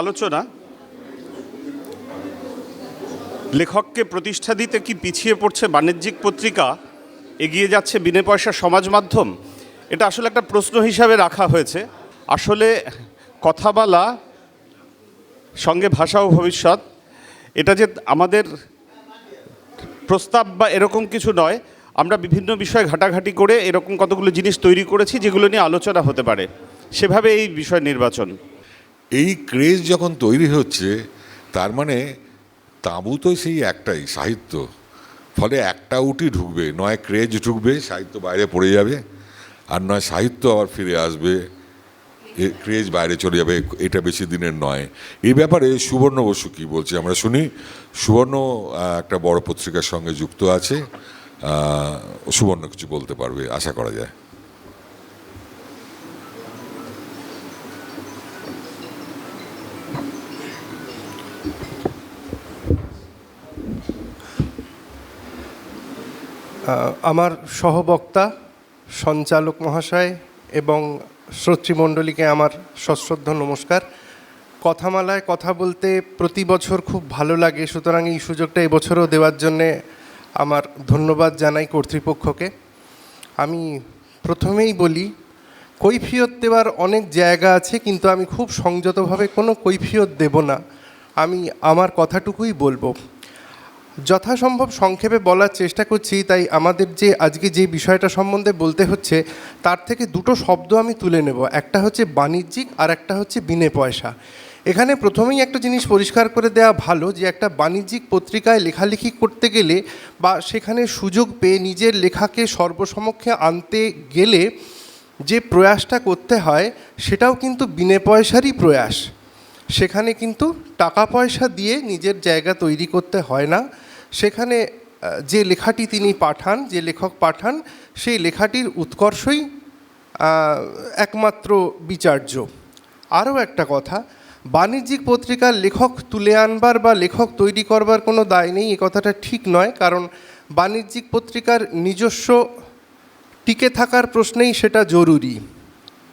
আলোচনা। লেখককে প্রতিষ্ঠা দিতে কি পিছিয়ে পড়ছে বাণিজ্যিক পত্রিকা, এগিয়ে যাচ্ছে বিনে পয়সার সমাজ মাধ্যম? এটা আসলে একটা প্রশ্ন হিসাবে রাখা হয়েছে। আসলে কথা বলা সঙ্গে ভাষা ও ভবিষ্যৎ, এটা যে আমাদের প্রস্তাব বা এরকম কিছু নয়। আমরা বিভিন্ন বিষয় ঘাটাঘাটি করে এরকম কতগুলো জিনিস তৈরি করেছি যেগুলো নিয়ে আলোচনা হতে পারে, সেভাবে এই বিষয় নির্বাচন। এই ক্রেজ যখন তৈরি হচ্ছে, তার মানে তাঁবু তো সেই একটাই, সাহিত্য। ফলে একটা উটি ঢুকবে, নয় ক্রেজ ঢুকবে, সাহিত্য বাইরে পড়ে যাবে, আর নয় সাহিত্য আবার ফিরে আসবে, ক্রেজ বাইরে চলে যাবে। এটা বেশি দিনের নয়। এই ব্যাপারে সুবর্ণ বসু কী বলছে আমরা শুনি। সুবর্ণ একটা বড় পত্রিকার সঙ্গে যুক্ত আছে, সুবর্ণ কিছু বলতে পারবে আশা করা যায়। আমার সহবক্তা, সঞ্চালক মহাশয় এবং শ্রোতৃমণ্ডলীকে আমার সশ্রদ্ধ নমস্কার। কথামালায় কথা বলতে প্রতি বছর খুব ভালো লাগে, সুতরাং এই সুযোগটা এবছরও দেওয়ার জন্যে আমার ধন্যবাদ জানাই কর্তৃপক্ষকে। আমি প্রথমেই বলি, কৈফিয়ত দেওয়ার অনেক জায়গা আছে, কিন্তু আমি খুব সংযতভাবে কোনো কৈফিয়ত দেব না। আমি আমার কথাটুকুই বলবো, যথাসম্ভব সংক্ষেপে বলার চেষ্টা করছি। তাই আমাদের যে আজকে যে বিষয়টা সম্বন্ধে বলতে হচ্ছে, তার থেকে দুটো শব্দ আমি তুলে নেব। একটা হচ্ছে বাণিজ্যিক আর একটা হচ্ছে বিনে পয়সা। এখানে প্রথমেই একটা জিনিস পরিষ্কার করে দেওয়া ভালো, যে একটা বাণিজ্যিক পত্রিকায় লেখালেখি করতে গেলে বা সেখানে সুযোগ পেয়ে নিজের লেখাকে সর্বসমক্ষে আনতে গেলে যে প্রয়াসটা করতে হয়, সেটাও কিন্তু বিনে পয়সারই প্রয়াস। সেখানে কিন্তু টাকা পয়সা দিয়ে নিজের জায়গা তৈরি করতে হয় না। সেখানে যে লেখাটি তিনি পাঠান, যে লেখক পাঠান, সেই লেখাটির উৎকর্ষই একমাত্র বিচার্য। আরও একটা কথা, বাণিজ্যিক পত্রিকার লেখক তুলে আনবার বা লেখক তৈরি করবার কোনো দায় নেই, এ কথাটা ঠিক নয়। কারণ বাণিজ্যিক পত্রিকার নিজস্ব টিকে থাকার প্রশ্নেই সেটা জরুরি।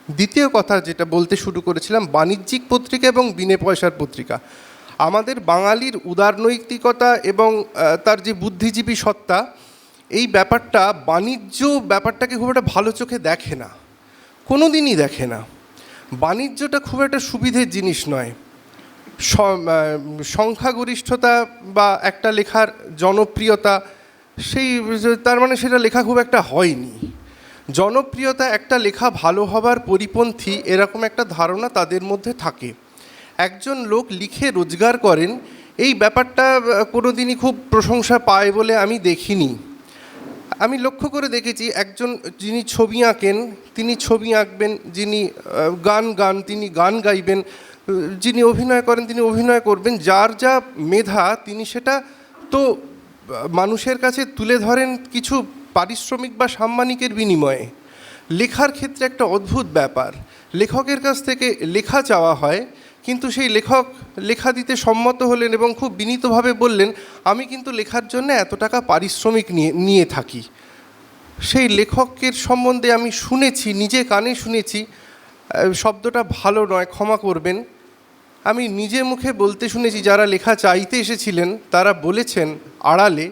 দ্বিতীয় কথা যেটা বলতে শুরু করেছিলাম, বাণিজ্যিক পত্রিকা এবং বিনে পয়সার পত্রিকা। আমাদের বাঙালির উদারনৈতিকতা এবং তার যে বুদ্ধিজীবী সত্তা, এই ব্যাপারটা বাণিজ্য ব্যাপারটাকে খুব একটা ভালো চোখে দেখে না, কোনো দিনই দেখে না। বাণিজ্যটা খুব একটা সুবিধের জিনিস নয়। সংখ্যাগরিষ্ঠতা বা একটা লেখার জনপ্রিয়তা, সেই তার মানে সেটা লেখা খুব একটা হয়নি। জনপ্রিয়তা একটা লেখা ভালো হবার পরিপন্থী, এরকম একটা ধারণা তাদের মধ্যে থাকে। একজন লোক লিখে রোজগার করেন, এই ব্যাপারটা কোনো দিনই খুব প্রশংসা পায় বলে আমি দেখিনি। আমি লক্ষ্য করে দেখেছি, একজন যিনি ছবি আঁকেন তিনি ছবি আঁকবেন, যিনি গান তিনি গান গাইবেন, যিনি অভিনয় করেন তিনি অভিনয় করবেন। যার যা মেধা তিনি সেটা তো মানুষের কাছে তুলে ধরেন কিছু পারিশ্রমিক বা সাম্মানিকের বিনিময়ে। লেখার ক্ষেত্রে একটা অদ্ভুত ব্যাপার, লেখকের কাছ থেকে লেখা চাওয়া হয়, কিন্তু সেই লেখক লেখা দিতে সম্মত হলেন এবং খুব বিনীতভাবে বললেন, আমি কিন্তু লেখার জন্য এত টাকা পারিশ্রমিক নিয়ে থাকি। সেই লেখকের সম্বন্ধে আমি শুনেছি, নিজে কানে শুনেছি, শব্দটা ভালো নয়, ক্ষমা করবেন, আমি নিজে মুখে বলতে শুনেছি, যারা লেখা চাইতে এসেছিলেন তারা বলেছেন আড়ালে,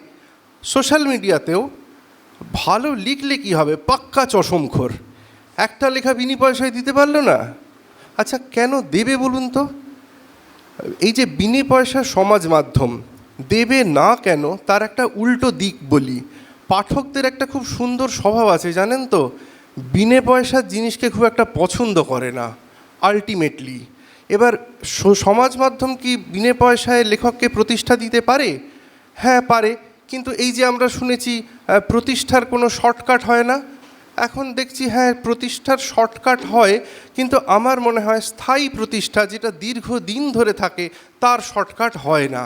সোশ্যাল মিডিয়াতেও, ভালো লিখলে কি হবে, পাক্কা চশমখোর, একটা লেখা বিনি পয়সায় দিতে পারলো না। আচ্ছা, কেন দেবে বলুন তো? এই যে বিনি পয়সা সমাজ মাধ্যম দেবে না কেন, তার একটা উল্টো দিক বলি। পাঠকদের একটা খুব সুন্দর স্বভাব আছে জানেন তো, বিনে পয়সার জিনিসকে খুব একটা পছন্দ করে না আলটিমেটলি। এবার সমাজ মাধ্যম কি বিনে পয়সায় লেখককে প্রতিষ্ঠা দিতে পারে? হ্যাঁ পারে, কিন্তু এই যে আমরা শুনেছি প্রতিষ্ঠার কোনো শর্টকাট হয় না, এখন দেখছি হ্যাঁ প্রতিষ্ঠার শর্টকাট হয়, কিন্তু আমার মনে হয় স্থায়ী প্রতিষ্ঠা, যেটা দীর্ঘদিন ধরে থাকে, তার শর্টকাট হয় না।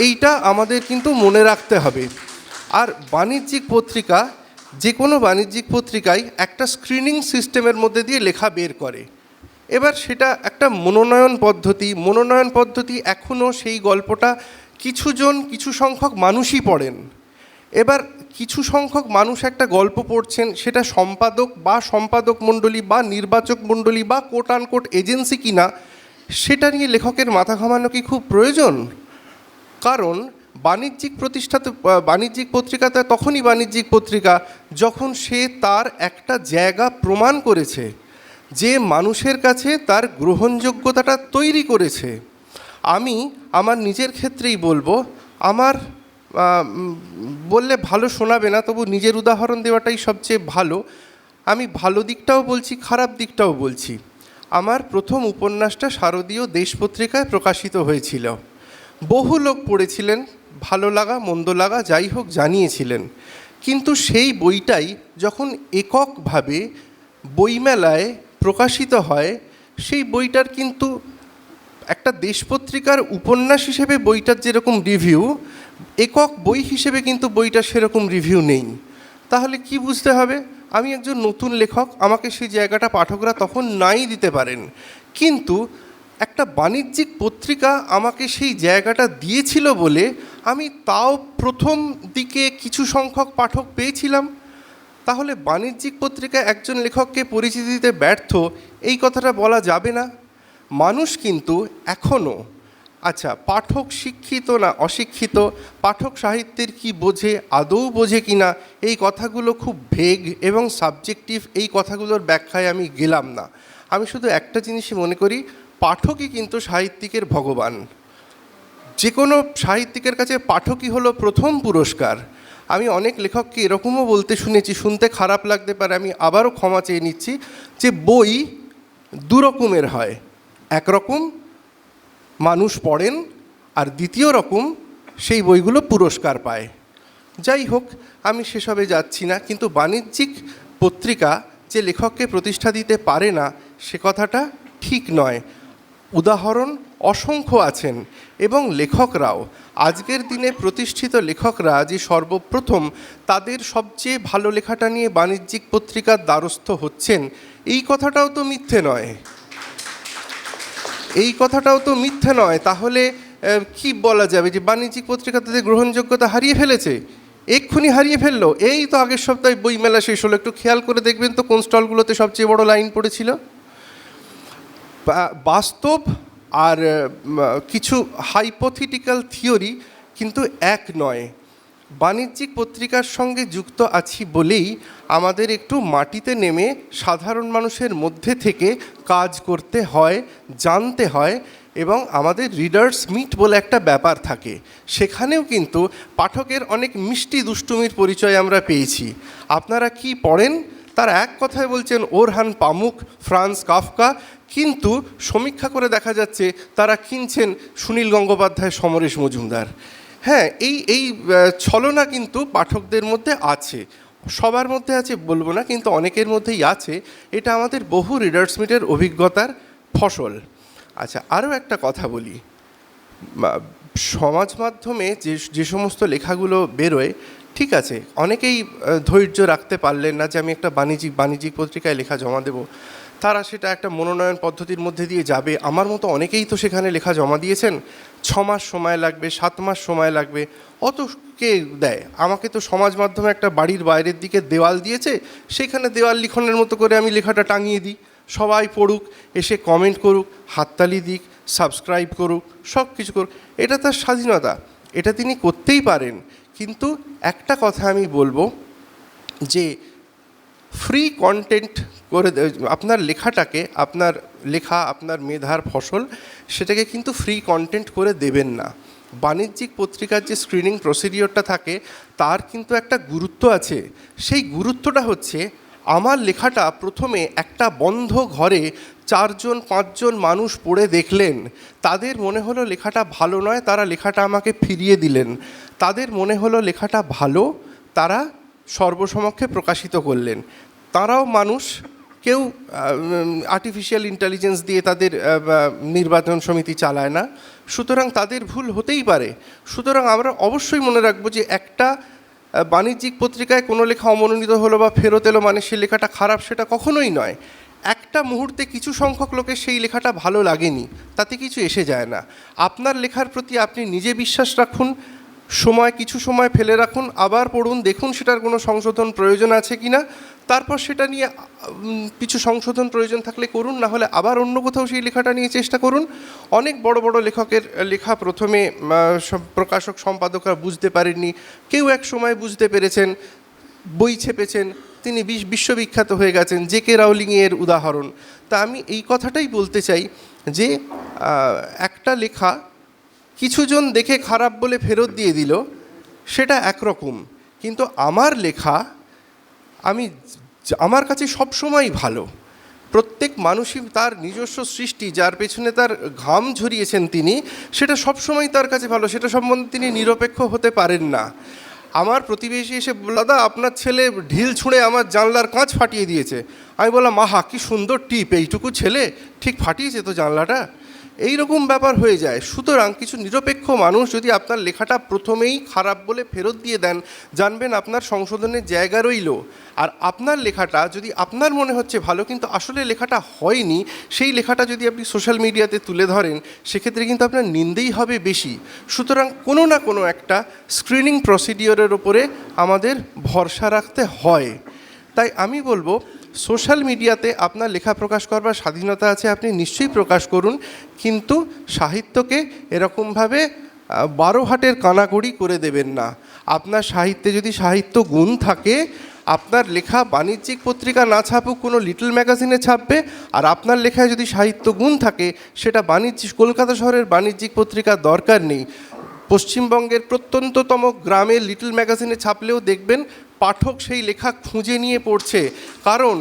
এইটা আমাদের কিন্তু মনে রাখতে হবে। আর বাণিজ্যিক পত্রিকা, যে কোনো বাণিজ্যিক পত্রিকায় একটা স্ক্রিনিং সিস্টেমের মধ্যে দিয়ে লেখা বের করে। এবার সেটা একটা মনোনয়ন পদ্ধতি এখনও সেই গল্পটা কিছু সংখ্যক মানুষই পড়েন। এবার কিছু সংখ্যক মানুষ একটা গল্প পড়ছেন, সেটা সম্পাদক মণ্ডলী বা নির্বাচক মণ্ডলী বা কোট আনকোট এজেন্সি কিনা, সেটা নিয়ে লেখকের মাথা ঘামানো কি খুব প্রয়োজন? কারণ বাণিজ্যিক পত্রিকাটা তখনই বাণিজ্যিক পত্রিকা যখন সে তার একটা জায়গা প্রমাণ করেছে, যে মানুষের কাছে তার গ্রহণযোগ্যতাটা তৈরি করেছে। আমি আমার নিজের ক্ষেত্রেই বলবো, আমার বললে ভালো শোনাবে না, তবু নিজের উদাহরণ দেওয়াটাই সবচেয়ে ভালো। আমি ভালো দিকটাও বলছি, খারাপ দিকটাও বলছি। আমার প্রথম উপন্যাসটা শারদীয় দেশ পত্রিকায় প্রকাশিত হয়েছিল। বহু লোক পড়েছিলেন, ভালো লাগা মন্দ লাগা যাই হোক জানিয়েছিলেন। কিন্তু সেই বইটাই যখন এককভাবে বইমেলায় প্রকাশিত হয়, সেই বইটার কিন্তু একটা দেশ পত্রিকার উপন্যাস হিসেবে বইটার যেরকম রিভিউ, একক বই হিসেবে কিন্তু বইটার সেরকম রিভিউ নেই। তাহলে কি বুঝতে হবে? আমি একজন নতুন লেখক, আমাকে সেই জায়গাটা পাঠকরা তখন নাই দিতে পারেন, কিন্তু একটা বাণিজ্যিক পত্রিকা আমাকে সেই জায়গাটা দিয়েছিল বলে আমি তাও প্রথম দিকে কিছু সংখ্যক পাঠক পেয়েছিলাম। তাহলে বাণিজ্যিক পত্রিকা একজন লেখককে পরিচিতি দিতে ব্যর্থ, এই কথাটা বলা যাবে না। মানুষ কিন্তু এখনও, আচ্ছা পাঠক শিক্ষিত না অশিক্ষিত, পাঠক সাহিত্যের কি বোঝে, আদৌ বোঝে কি না, এই কথাগুলো খুব ভেগ এবং সাবজেক্টিভ। এই কথাগুলোর ব্যাখ্যায় আমি গেলাম না। আমি শুধু একটা জিনিসই মনে করি, পাঠকই কিন্তু সাহিত্যিকের ভগবান। যে কোনো সাহিত্যিকের কাছে পাঠকই হলো প্রথম পুরস্কার। আমি অনেক লেখককে এরকমও বলতে শুনেছি, শুনতে খারাপ লাগতে পারে, আমি আবারও ক্ষমা চেয়ে নিচ্ছি, যে বই দু রকমের হয়। একরকম মানুষ পড়েন, আর দ্বিতীয় রকম সেই বইগুলো পুরস্কার পায়। যাই হোক, আমি সেসবে যাচ্ছি না, কিন্তু বাণিজ্যিক পত্রিকা যে লেখককে প্রতিষ্ঠা দিতে পারে না সে কথাটা ঠিক নয়। উদাহরণ অসংখ্য আছেন, এবং লেখকরাও, আজকের দিনে প্রতিষ্ঠিত লেখকরা যে সর্বপ্রথম তাদের সবচেয়ে ভালো লেখাটা নিয়ে বাণিজ্যিক পত্রিকার দ্বারস্থ হচ্ছেন, এই কথাটাও তো মিথ্যে নয়। এই কথাটাও তো মিথ্যে নয়। তাহলে কি বলা যাবে যে বাণিজ্যিক পত্রিকা তাদের গ্রহণযোগ্যতা হারিয়ে ফেলেছে? এক্ষুনি হারিয়ে ফেললো। এই তো আগের সপ্তাহে বইমেলা শেষ হলো, একটু খেয়াল করে দেখবেন তো কোন স্টলগুলোতে সবচেয়ে বড় লাইন পড়েছিল। বাস্তব আর কিছু হাইপোথেটিক্যাল থিওরি কিন্তু এক নয়। বাণিজ্যিক পত্রিকার সঙ্গে যুক্ত আছি বলেই আমাদের একটু মাটিতে নেমে সাধারণ মানুষের মধ্যে থেকে কাজ করতে হয়, জানতে হয়, এবং আমাদের রিডার্স মিট বলে একটা ব্যাপার থাকে। সেখানেও কিন্তু পাঠকের অনেক মিষ্টি দুষ্টুমির পরিচয় আমরা পেয়েছি। আপনারা কি পড়েন তার এক কথায় বলছেন ওরহান পামুক, ফ্রান্স কাফকা, কিন্তু সমীক্ষা করে দেখা যাচ্ছে তারা কিনছেন সুনীল গঙ্গোপাধ্যায়, সমরেশ মজুমদার। হ্যাঁ, এই ছলনা কিন্তু পাঠকদের মধ্যে আছে, সবার মধ্যে আছে বলবো না, কিন্তু অনেকের মধ্যেই আছে। এটা আমাদের বহু রিডার্স মিটের অভিজ্ঞতার ফসল। আচ্ছা, আরও একটা কথা বলি, সমাজ মাধ্যমে যে সমস্ত লেখাগুলো বেরোয়, ঠিক আছে, অনেকেই ধৈর্য রাখতে পারলেন না যে আমি একটা বাণিজ্যিক পত্রিকায় লেখা জমা দেব। তারা সেটা একটা মনোনয়ন পদ্ধতির মধ্যে দিয়ে যাবে। আমার মতো অনেকেই তো সেখানে লেখা জমা দিয়েছেন। 6 মাস সময় লাগবে, 7 মাস সময় লাগবে, অত কে দেয়? আমাকে তো সমাজ মাধ্যমে একটা বাড়ির বাইরের দিকে দেওয়াল দিয়েছে, সেখানে দেওয়াল লিখনের মতো করে আমি লেখাটা টাঙিয়ে দিই, সবাই পড়ুক, এসে কমেন্ট করুক, হাততালি দিক, সাবস্ক্রাইব করুক, সব কিছু করুক, এটা তার স্বাধীনতা, এটা তিনি করতেই পারেন। কিন্তু একটা কথা আমি বলবো, যে ফ্রি কন্টেন্ট করে আপনার লেখাটাকে, আপনার লেখা আপনার মেধার ফসল, সেটাকে কিন্তু ফ্রি কন্টেন্ট করে দেবেন না। বাণিজ্যিক পত্রিকার যে স্ক্রিনিং প্রসিডিওরটা থাকে তার কিন্তু একটা গুরুত্ব আছে। সেই গুরুত্বটা হচ্ছে, আমার লেখাটা প্রথমে একটা বন্ধ ঘরে 4-5 জন মানুষ পড়ে দেখলেন, তাদের মনে হলো লেখাটা ভালো নয়, তারা লেখাটা আমাকে ফিরিয়ে দিলেন। তাদের মনে হলো লেখাটা ভালো, তারা সর্বসমক্ষে প্রকাশিত করলেন। তারাও মানুষ, কেউ আর্টিফিশিয়াল ইন্টেলিজেন্স দিয়ে তাদের নির্বাচন সমিতি চালায় না, সুতরাং তাদের ভুল হতেই পারে। সুতরাং আমরা অবশ্যই মনে রাখবো যে একটা বাণিজ্যিক পত্রিকায় কোনো লেখা অমনোনীত হলো বা ফেরত এলো মানে সে লেখাটা খারাপ, সেটা কখনোই নয়। একটা মুহূর্তে কিছু সংখ্যক লোকের সেই লেখাটা ভালো লাগেনি, তাতে কিছু এসে যায় না। আপনার লেখার প্রতি আপনি নিজে বিশ্বাস রাখুন, কিছু সময় ফেলে রাখুন, আবার পড়ুন, দেখুন সেটার কোনো সংশোধন প্রয়োজন আছে কি না, তারপর সেটা নিয়ে কিছু সংশোধন প্রয়োজন থাকলে করুন, না হলে আবার অন্য কোথাও সেই লেখাটা নিয়ে চেষ্টা করুন। অনেক বড় বড় লেখকের লেখা প্রথমে প্রকাশক সম্পাদকরা বুঝতে পারেননি, কেউ এক সময় বুঝতে পেরেছেন, বই ছেপেছেন, তিনি বিশ্ববিখ্যাত হয়ে গেছেন। জে.কে. রাউলিংয়ের উদাহরণ। তা আমি এই কথাটাই বলতে চাই যে একটা লেখা কিছুজন দেখে খারাপ বলে ফেরত দিয়ে দিল, সেটা একরকম, কিন্তু আমার লেখা আমার কাছে সবসময় ভালো। প্রত্যেক মানুষই তার নিজস্ব সৃষ্টি, যার পেছনে তার ঘাম ঝরিয়েছেন তিনি, সেটা সবসময় তার কাছে ভালো, সেটা সম্বন্ধে তিনি নিরপেক্ষ হতে পারেন না। আমার প্রতিবেশী এসে বলল, দাদা আপনার ছেলে ঢিল ছুঁড়ে আমার জানলার কাঁচ ফাটিয়ে দিয়েছে। আমি বললাম, আহা কি সুন্দর টিপ, এইটুকু ছেলে ঠিক ফাটিয়েছে তো জানলাটা। এই রকম ব্যাপার হয়ে যায়। সুতরাং কিছু নিরপেক্ষ মানুষ যদি আপনার লেখাটা প্রথমেই খারাপ বলে ফেরত দিয়ে দেন, জানবেন আপনার সংশোধনের জায়গা রইল। আর আপনার লেখাটা যদি আপনার মনে হচ্ছে ভালো কিন্তু আসলে লেখাটা হয়নি, সেই লেখাটা যদি আপনি সোশ্যাল মিডিয়াতে তুলে ধরেন, সেক্ষেত্রে কিন্তু আপনার নিন্দেই হবে বেশি। সুতরাং কোনো না কোনো একটা স্ক্রিনিং প্রসিডিওরের ওপরে আমাদের ভরসা রাখতে হয়। তাই আমি বলবো, সোশ্যাল মিডিয়াতে আপনার লেখা প্রকাশ করবার স্বাধীনতা আছে, আপনি নিশ্চয়ই প্রকাশ করুন, কিন্তু সাহিত্যকে এরকমভাবে 12 হাটের কানাকড়ি করে দেবেন না। আপনার সাহিত্যে যদি সাহিত্য গুণ থাকে, আপনার লেখা বাণিজ্যিক পত্রিকা না ছাপুক, কোনো লিটল ম্যাগাজিনে ছাপবে। আর আপনার লেখায় যদি সাহিত্য গুণ থাকে, সেটা কলকাতা শহরের বাণিজ্যিক পত্রিকার দরকার নেই। পশ্চিমবঙ্গের প্রত্যন্ততম গ্রামের লিটল ম্যাগাজিনে ছাপলেও দেখবেন পাঠক সেই লেখা খুঁজে নিয়ে পড়ছে। কারণ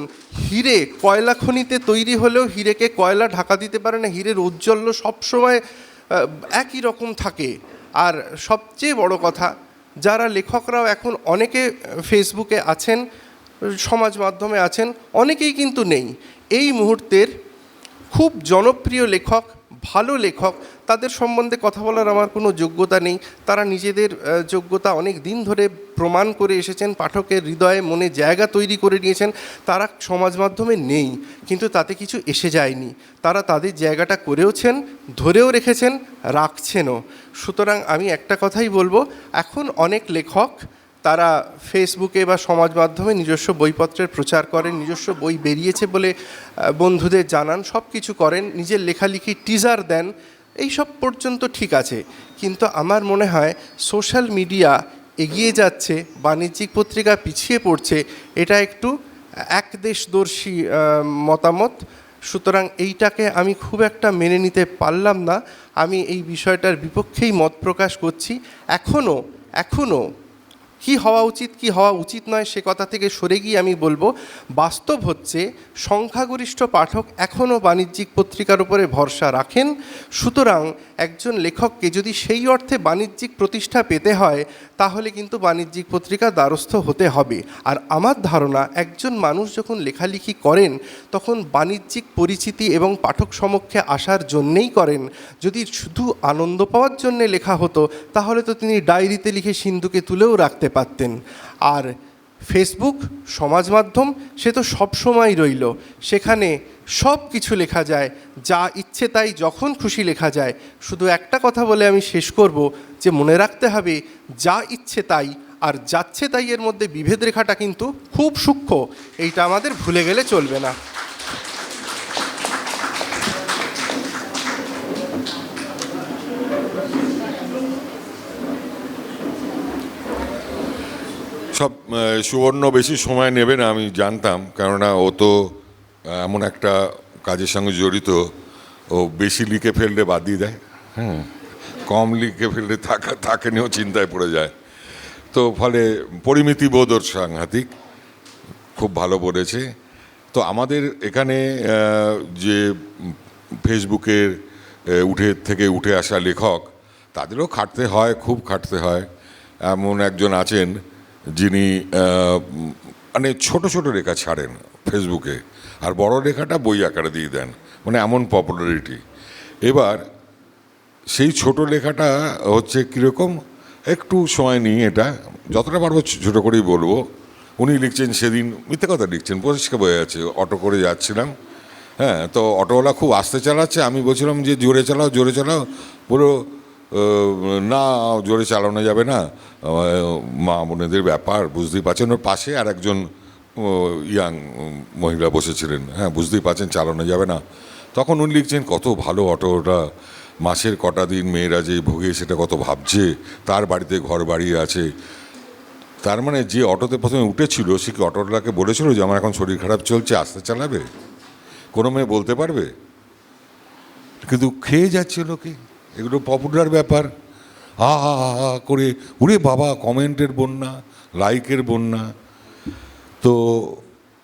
হিরে কয়লা খনিতে তৈরি হলেও হিরেকে কয়লা ঢাকা দিতে পারে না, হিরের ঔজ্জ্বল্য সবসময় একই রকম থাকে। আর সবচেয়ে বড় কথা, যারা লেখকরাও এখন অনেকে ফেসবুকে আছেন, সমাজ মাধ্যমে আছেন, অনেকেই কিন্তু নেই। এই মুহূর্তের খুব জনপ্রিয় লেখক, ভালো লেখক, তাদের সম্বন্ধে কথা বলার আমার কোনো যোগ্যতা নেই। তারা নিজেদের যোগ্যতা অনেক দিন ধরে প্রমাণ করে এসেছেন, পাঠকের হৃদয়ে মনে জায়গা তৈরি করে নিয়েছেন। তারা সমাজ মাধ্যমে নেই, কিন্তু তাতে কিছু এসে যায়নি। তারা তাদের জায়গাটা করেওছেন, ধরেও রেখেছেন, রাখছেনও। সুতরাং আমি একটা কথাই বলবো, এখন অনেক লেখক তারা ফেসবুকে বা সমাজ মাধ্যমে নিজস্ব বইপত্রের প্রচার করেন, নিজস্ব বই বেরিয়েছে বলে বন্ধুদের জানান, সব কিছু করেন, নিজের লেখালেখি টিজার দেন, এই সব পর্যন্ত ঠিক আছে। কিন্তু আমার মনে হয় সোশ্যাল মিডিয়া এগিয়ে যাচ্ছে, বাণিজ্যিক পত্রিকা পিছিয়ে পড়ছে, এটা একটু একদেশদর্শী মতামত। সুতরাং এইটাকে আমি খুব একটা মেনে নিতে পারলাম না। আমি এই বিষয়টার বিপক্ষেই মত প্রকাশ করছি। এখনও কি হওয়া উচিত কি হওয়া উচিত নয় সে কথা থেকে সরে গিয়ে আমি বলবো, বাস্তব হচ্ছে সংখ্যাগরিষ্ঠ পাঠক এখনও বাণিজ্যিক পত্রিকার উপরে ভরসা রাখেন। সুতরাং একজন লেখককে যদি সেই অর্থে বাণিজ্যিক প্রতিষ্ঠা পেতে হয়, তাহলে কিন্তু বাণিজ্যিক পত্রিকা দ্বারস্থ হতে হবে। আর আমার ধারণা, একজন মানুষ যখন লেখালেখি করেন, তখন বাণিজ্যিক পরিচিতি এবং পাঠক সমক্ষে আসার জন্যেই করেন। যদি শুধু আনন্দ পাওয়ার জন্যে লেখা হতো, তাহলে তো তিনি ডায়েরিতে লিখে সিন্ধুকে তুলেও রাখতে পারতেন। আর ফেসবুক সমাজ মাধ্যম, সে তো সবসময় রইল, সেখানে সব কিছু লেখা যায়, যা ইচ্ছে তাই যখন খুশি লেখা যায়। শুধু একটা কথা বলে আমি শেষ করব, যে মনে রাখতে হবে, যা ইচ্ছে তাই আর যাচ্ছে তাই এর মধ্যে বিভেদ রেখাটা কিন্তু খুব সূক্ষ্ম, এইটা আমাদের ভুলে গেলে চলবে না। সুবর্ণ বেশি সময় নেবে না আমি জানতাম, কেননা ও তো এমন একটা কাজের সঙ্গে জড়িত, ও বেশি লিখে ফেললে বাদ দিয়ে দেয়, কম লিখে ফেললে তাকে নিয়েও চিন্তায় পড়ে যায়। তো ফলে পরিমিতি বোধ ওর সাংঘাতিক, খুব ভালো বলেছে। তো আমাদের এখানে যে ফেসবুকের উঠে আসা লেখক, তাদেরও খাটতে হয়, খুব খাটতে হয়। এমন একজন আছেন যিনি মানে ছোট ছোট লেখা ছাড়েন ফেসবুকে, আর বড় লেখাটা বই আকারে দিয়ে দেন, মানে এমন পপুলারিটি। এবার সেই ছোট লেখাটা হচ্ছে কীরকম, একটু সময় নিয়ে এটা যতটা পারবো ছোটো করেই বলবো। উনি লিখছেন, সেদিন মিথ্যে কথা লিখছেন, পরিষ্কার বোঝা যাচ্ছে। অটো করে যাচ্ছিলাম, তো অটোওয়ালা খুব আস্তে চালাচ্ছে, আমি বলছিলাম যে জোরে চালাও জোরে চালাও, বলো না জোরে চালানো যাবে না, মা বোনেদের ব্যাপার বুঝতেই পারছেন। ওর পাশে আর একজন ইয়াং মহিলা বসেছিলেন, হ্যাঁ বুঝতেই পারছেন চালানো যাবে না। তখন উনি লিখছেন কত ভালো অটোটা, মাসের কটা দিন মেয়েরা যে ভোগে সেটা কত ভাবছে, তার বাড়িতে ঘর বাড়ি আছে। তার মানে যে অটোতে প্রথমে উঠেছিল সে কি অটোটাকে বলেছিল যে আমার এখন শরীর খারাপ চলছে, আস্তে চালাবে? কোনো মেয়ে বলতে পারবে? কিন্তু খেয়ে যাচ্ছে লোকে, এগুলো পপুলার ব্যাপার। হা হা হা হা করে উড়ে বাবা, কমেন্টের বন্যা, লাইকের বন্যা। তো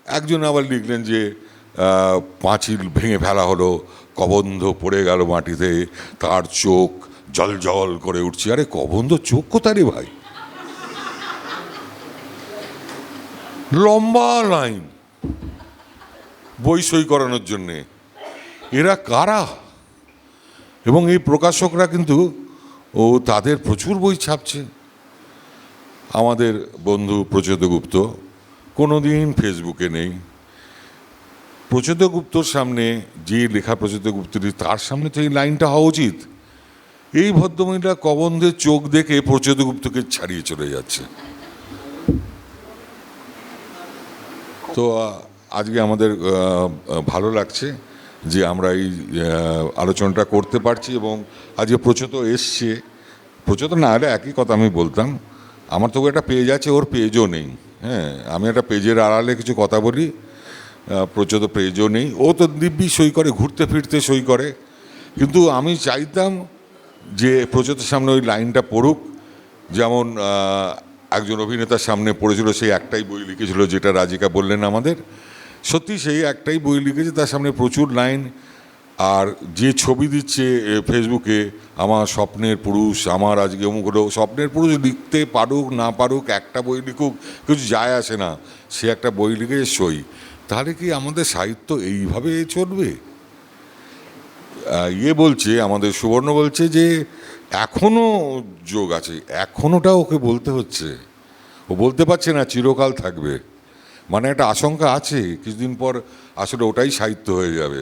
একজন আবার লিখলেন যে পাঁচিল ভেঙে ফেলা হলো, কবন্ধ পড়ে গেল মাটিতে, তার চোখ জল জল করে উঠছে। আরে কবন্ধ চোখ কোথায় রে ভাই? লম্বা লাইন বই সই করানোর জন্যে। এরা কারা? এবং এই প্রকাশকরা কিন্তু তাদের প্রচুর বই ছাপছে। আমাদের বন্ধু প্রচেত গুপ্ত কোনো দিন ফেসবুকে নেই। প্রচেত গুপ্তর সামনে যে লেখা প্রচেত গুপ্তের, তার সামনে তো এই লাইনটা হওয়া উচিত। এই ভদ্রমহিলা কবন্ধের চোখ দেখে প্রচেত গুপ্তকে ছাড়িয়ে চলে যাচ্ছে। তো আজকে আমাদের ভালো লাগছে যে আমরা এই আলোচনাটা করতে পারছি, এবং আজকে প্রচেত এসছে। প্রচেত না হলে একই কথা আমি বলতাম, আমার তো একটা পেজ আছে, ওর পেজও নেই। হ্যাঁ, আমি একটা পেজের আড়ালে কিছু কথা বলি, প্রচেত পেজও নেই। ও তো দিব্যি সই করে, ঘুরতে ফিরতে সই করে। কিন্তু আমি চাইতাম যে প্রচেতের সামনে ওই লাইনটা পড়ুক, যেমন একজন অভিনেতার সামনে পড়েছিল, সেই একটাই বই লিখেছিল যেটা রাজিকা বললেন আমাদের। সত্যি সেই একটাই বই লিখেছে, তার সামনে প্রচুর লাইন। আর যে ছবি দিচ্ছে ফেসবুকে, আমার স্বপ্নের পুরুষ, আমার আজকে অমুক হলো, স্বপ্নের পুরুষ লিখতে পারুক না পারুক, একটা বই লিখুক, কিছু যায় আসে না, সে একটা বই লিখে সই। তাহলে কি আমাদের সাহিত্য এইভাবে চলবে? বলছে আমাদের সুবর্ণ, বলছে যে এখনও যোগ আছে, এখনোটা ওকে বলতে হচ্ছে। ও বলতে পারছে না চিরকাল থাকবে, মানে একটা আশঙ্কা আছে কিছুদিন পর আসলে ওটাই সাহিত্য হয়ে যাবে।